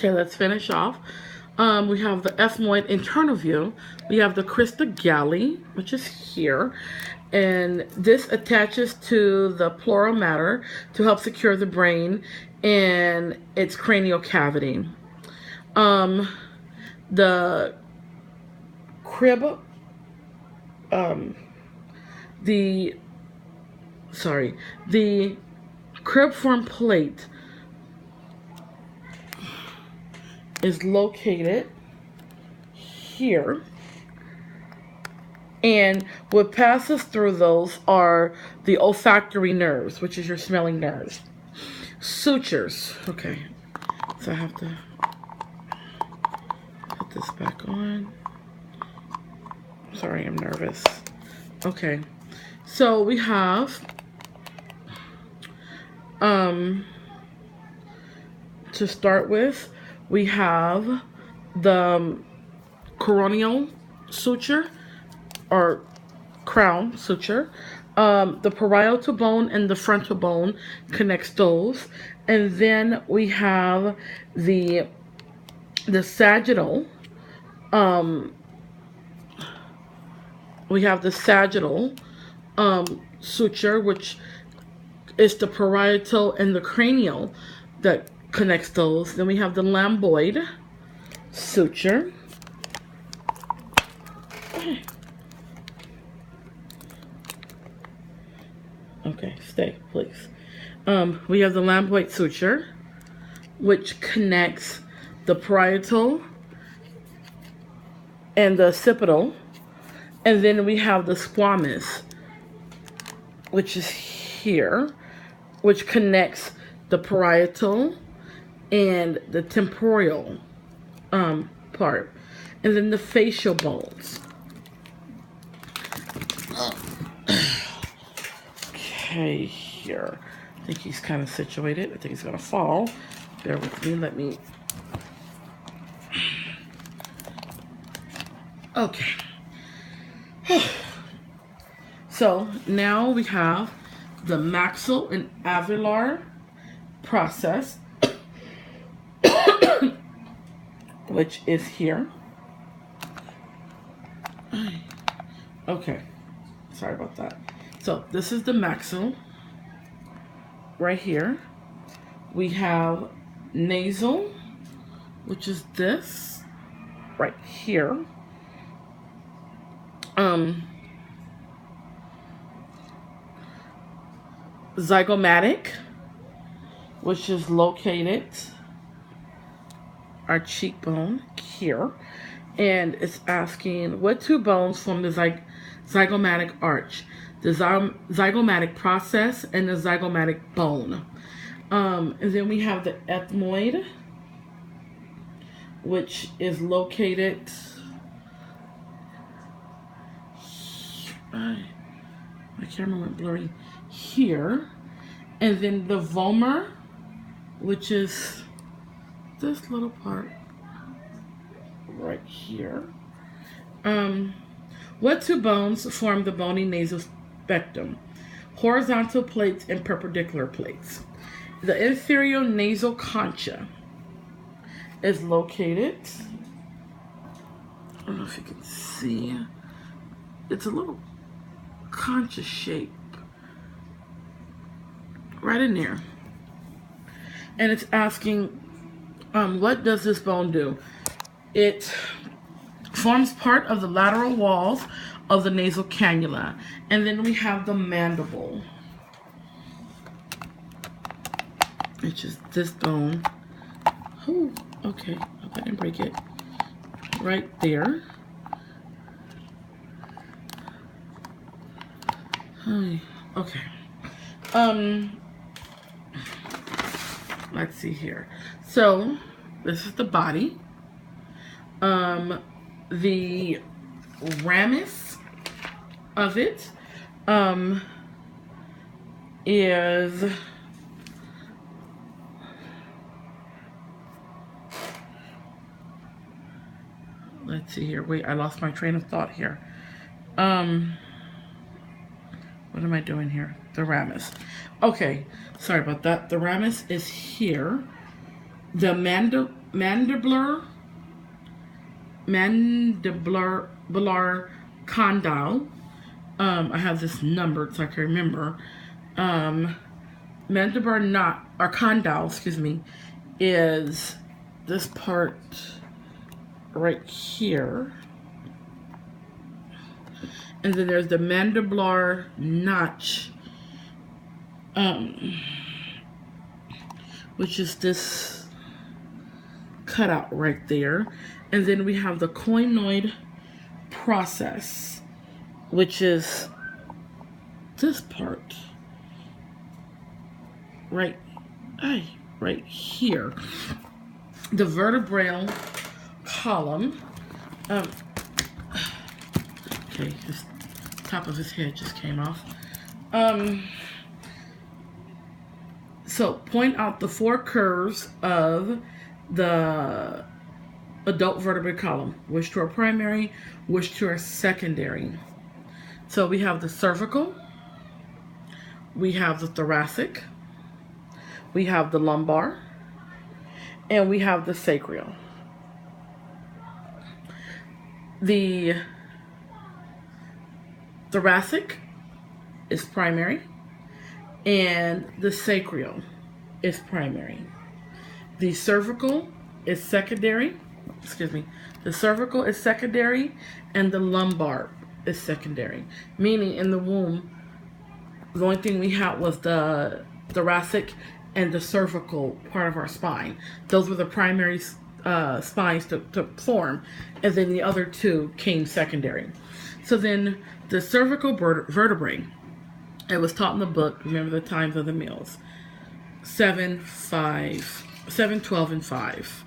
Okay, let's finish off. We have the ethmoid internal view. We have the crista galli, which is here. And this attaches to the pleural matter to help secure the brain and its cranial cavity. The crib, the cribriform plate is located here, and what passes through those are the olfactory nerves, which is your smelling nerves. Sutures. Okay, so I have to put this back on. Sorry, I'm nervous. Okay, so we have to start with, we have the coronal suture or crown suture. The parietal bone and the frontal bone connects those, and then we have the sagittal. We have the sagittal suture, which is the parietal and the cranial that connects those. Then we have the lambdoid suture. Okay, stay, please. We have the lambdoid suture, which connects the parietal and the occipital. And then we have the squamous, which is here, which connects the parietal and the temporal part. And then the facial bones. Okay, here. I think he's kind of situated. I think he's going to fall. Bear with me. Let me... Okay. So now we have the maxil and alveolar process, which is here. Okay, sorry about that. So this is the maxil right here. We have nasal, which is this right here. Zygomatic, which is located our cheekbone here, and it's asking what two bones form the zygomatic arch: the zygomatic process and the zygomatic bone. And then we have the ethmoid, which is located... my camera went blurry here. And then the vomer, which is this little part right here. What two bones form the bony nasal spectrum? Horizontal plates and perpendicular plates. The inferior nasal concha is located... I don't know if you can see. It's a little concha shape right in there, and it's asking what does this bone do? It forms part of the lateral walls of the nasal cannula. And then we have the mandible, which is this bone. Oh, okay, hope I didn't break it. Right there. Okay. Let's see here. So this is the body. The ramus of it is let's see here. Wait, I lost my train of thought here. What am I doing here? The ramus. Okay, sorry about that. The ramus is here. The mandibular condyle. I have this numbered so I can remember. Mandibular condyle, excuse me, is this part right here. And then there's the mandibular notch, which is this cutout right there. And then we have the coinoid process, which is this part right here. The vertebral column. Okay, his top of his head just came off. So point out the four curves of the adult vertebrate column, which two are primary, which two are secondary. So we have the cervical, we have the thoracic, we have the lumbar, and we have the sacral. The thoracic is primary, and the sacral is primary. The cervical is secondary. The cervical is secondary, and the lumbar is secondary. Meaning, in the womb, the only thing we had was the thoracic and the cervical part of our spine. Those were the primary spines to form, and then the other two came secondary. So then the cervical vertebrae, it was taught in the book, Remember the Times of the Meals, 7, 12, and 5.